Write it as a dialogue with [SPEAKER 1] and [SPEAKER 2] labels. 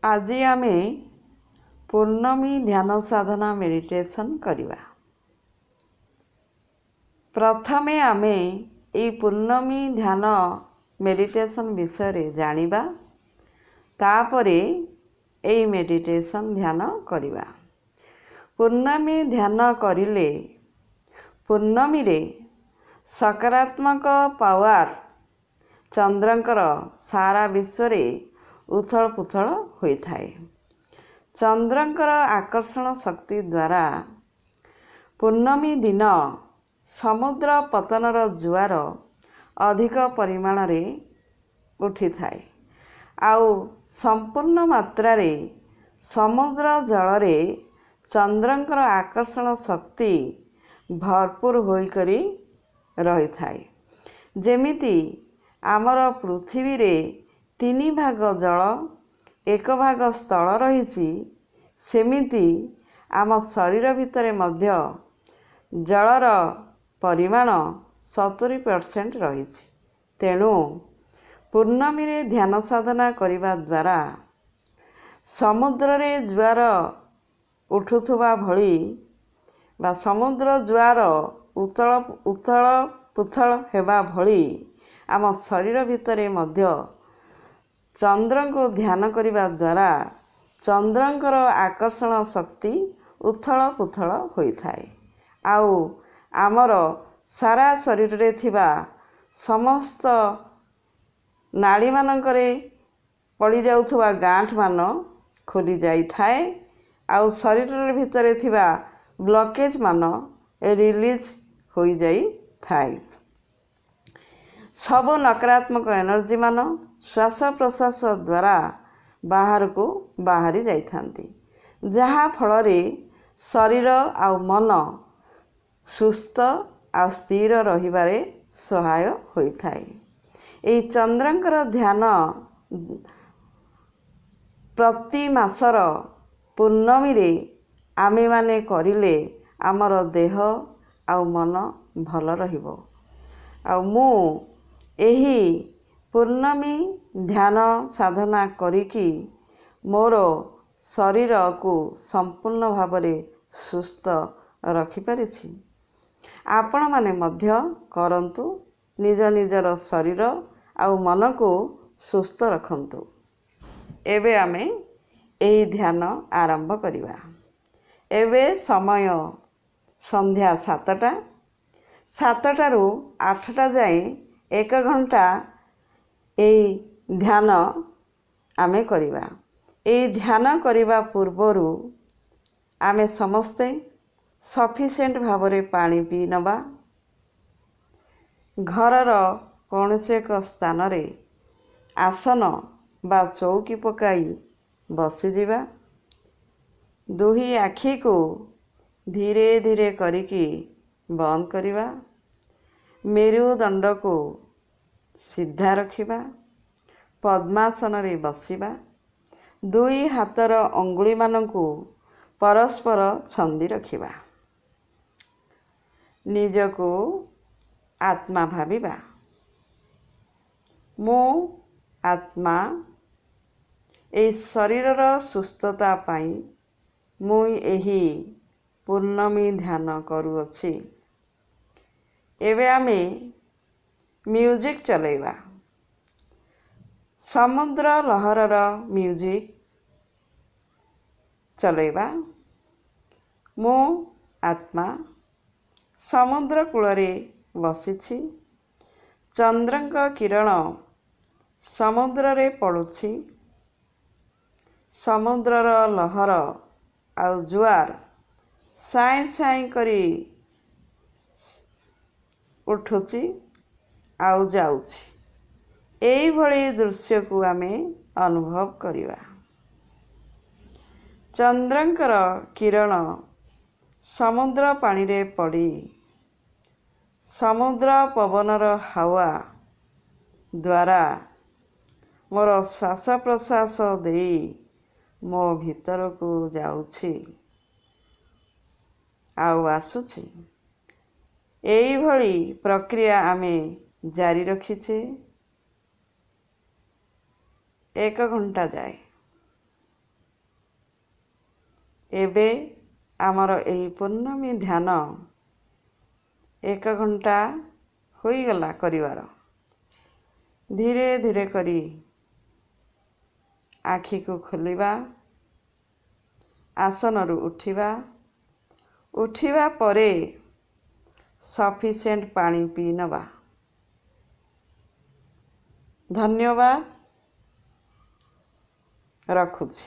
[SPEAKER 1] आज आमे पूर्णमी ध्यान साधना मेडिटेशन करिबा। प्रथमे आमे ए पूर्णमी ध्यान मेडिटेशन विषय रे जानिबा, तापरे ए मेडिटेशन ध्यान करिबा। पूर्णमी ध्यान करिले पूर्णमी रे सकारात्मक पावर चंद्रंकर सारा विश्व रे उथल पुथल होइथाए। चंद्रंकर आकर्षण शक्ति द्वारा पूर्णमी दिन समुद्र पतनर जुआर अधिक परिमाण रे उठी थाए। आउ संपूर्ण मात्रा रे समुद्र जल रे चंद्रंकर आकर्षण शक्ति भरपूर होई करी रही थाए। जेमिति आमर पृथ्वी रे 3 भाग जल 1 भाग स्थल रही, सेमिति आम शरीर भितर मध्य जलर परिमाण 70% रही। तेणु पूर्णमी रे ध्यान साधना करिबा द्वारा समुद्र रे जुआर उठुथुबा भली बा समुद्र जुआर उथल पुथल हेबा भली आम शरीर भितर मध्य चंद्र को ध्यान करिबा द्वारा चंद्रंकर आकर्षण शक्ति उथल पुथल होई थाए। आउ आमर सारा शरीर रे थिबा समस्त नाड़ी मानकरे पड़ी जाउथुबा गांठ मान खोली जाई थाए। आउ शरीर भितर थिबा ब्लॉकेज मान रिलीज होई जाई थाए। सब नकारात्मक एनर्जी मान श्वास प्रश्वास द्वारा बाहर को बाहरी जाई थांती, जहा फलरे शरीर आउ मन सुस्थ आ स्थिर रहिबारे सहाय होई थाए। ए चंद्रंकर ध्यान प्रति मासर पूर्णमी रे आमे माने करिले आमर देह आउ मन भल रहिबो। आउ मु एही पूर्णमी ध्यान साधना करिकी मोर शरीर को संपूर्ण भावरे सुस्थ रखि परिछि। आपण माने मध्य करंतु, निज निजर शरीर आउ मन को सुस्थ रखंतु। एबे आमे एही ध्यान आरंभ करिबा। एबे समय संध्या 7टा। 7टा रु 8टा जाए 1 घंटा एही ध्यान आमे करिबा। एही ध्यान करिबा पूर्वरु आमे समस्ते सफिशिएंट भावरे पानी पी नबा। घरर कौनसे एक स्थान रे आसन बा चौकी पकाई बसी जिबा। दुही आखी को धीरे धीरे करिकी बंद करिबा। मेरुदंड को सीधा रखिबा। पद्मासन रे बसिबा। दुई हातर अंगुली मानकु परस्पर छंदी रखिबा। निजको आत्मा भाविबा। मु आत्मा ए शरीरर सुस्थता पाई मुई एही पूर्णमी ध्यान करूअछि। एबे आमे म्यूजिक चलेबा। समुद्र लहरर म्यूजिक चलेबा। मु आत्मा समुद्र कूलरे बसिछि। चंद्रंक किरण समुद्र रे पड़ुछि। समुद्रर लहर आउ जुआर साई साई करी उठुछि आउ जाउछि। एई भली दृश्य को आमे अनुभव करिबा। चंद्रंकर किरण समुद्र पानी रे पड़ी समुद्र पवनर हावा द्वारा मोर श्वास प्रश्वास देई मो भीतर को जाउछि आउ आसुछि। एई भली प्रक्रिया आमे जारी रखिछे 1 घंटा जाए। ଏବେ ଆମର ଏହି ପୂର୍ଣ୍ଣମୀ ଧ୍ୟାନ 1 ଘଣ୍ଟା ହୋଇଗଲା କରିବାର। ଧୀରେ ଧୀରେ କରି ଆଖିକୁ ଖୋଲିବା, ଆସନରୁ ଉଠିବା ପରେ ସଫିସିଏଣ୍ଟ ପାଣି ପିଇ ନେବା। ଧନ୍ୟବାଦ, ରଖୁଛି।